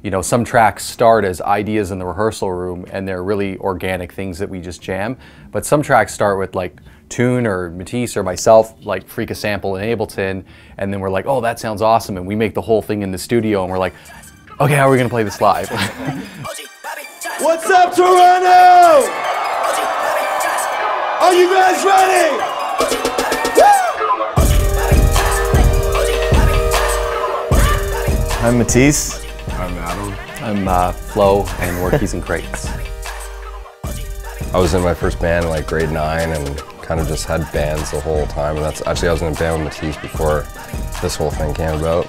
you know, some tracks start as ideas in the rehearsal room and they're really organic things that we just jam. But some tracks start with like Tune or Matisse or myself, like freak a sample in Ableton, and then we're like, oh, that sounds awesome, and we make the whole thing in the studio, and we're like, okay, how are we gonna play this live? What's up, Toronto? Are you guys ready? I'm Matisse. I'm Adam. I'm Flo, and we're Keys and Krates. I was in my first band in like grade 9 and kind of just had bands the whole time. And that's actually, I was in a band with Matisse before this whole thing came about.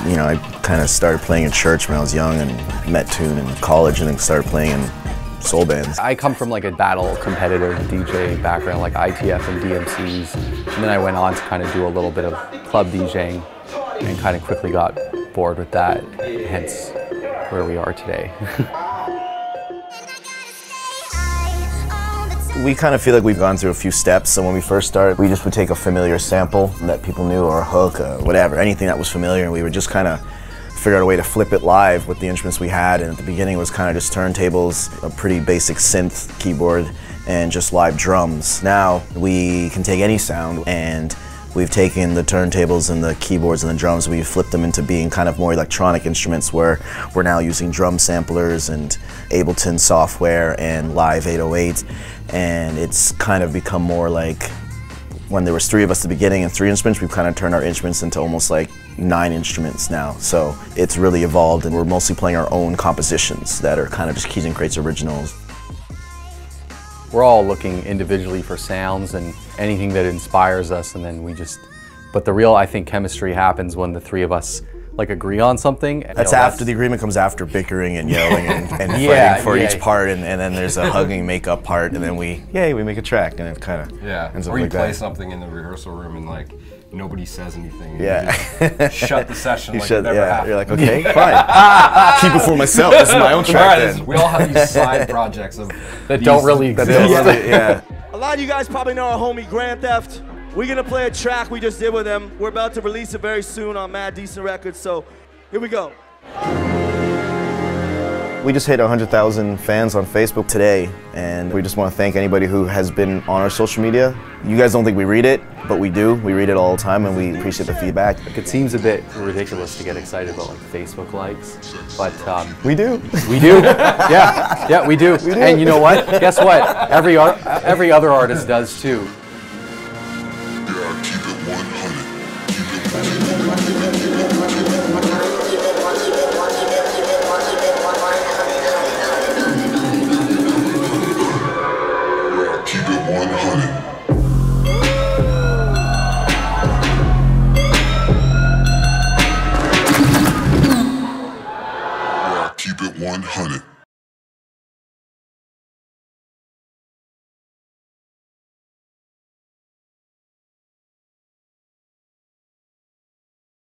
You know, I kind of started playing in church when I was young and met Tune in college and then started playing in soul bands. I come from like a battle competitive DJ background, like ITF and DMCs. And then I went on to kind of do a little bit of club DJing and kind of quickly got bored with that, hence where we are today. We kind of feel like we've gone through a few steps. So when we first started, we just would take a familiar sample that people knew, or a hook, whatever, anything that was familiar, and we would just kind of figure out a way to flip it live with the instruments we had. And at the beginning it was kind of just turntables, a pretty basic synth keyboard, and just live drums. Now we can take any sound, and we've taken the turntables and the keyboards and the drums, we've flipped them into being kind of more electronic instruments, where we're now using drum samplers and Ableton software and live 808. And it's kind of become more like, when there was 3 of us at the beginning and 3 instruments, we've kind of turned our instruments into almost like 9 instruments now. So it's really evolved, and we're mostly playing our own compositions that are kind of just Keys and Krates originals. We're all looking individually for sounds and anything that inspires us, and then we just, but the real, I think, chemistry happens when the 3 of us like agree on something. That's after the agreement comes after bickering and yelling and fighting for each part, and then there's a hugging makeup part, and then we make a track, and it kind of ends up or you like play that. something in the rehearsal room and like nobody says anything. Yeah. You just shut the session like it never happened. You're like, okay, fine. Keep it for myself. This is my own track then. We all have these side projects that don't really exist. Yeah. A lot of you guys probably know our homie Grand Theft. We're gonna play a track we just did with him. We're about to release it very soon on Mad Decent Records, so here we go. We just hit 100,000 fans on Facebook today, and we just want to thank anybody who has been on our social media. You guys don't think we read it, but we do. We read it all the time, and we appreciate the feedback. It seems a bit ridiculous to get excited about like Facebook likes, but we do. We do. Yeah, we do. And you know what? Guess what? Every other artist does too. Keep it 100. Keep it 100. Keep it 100.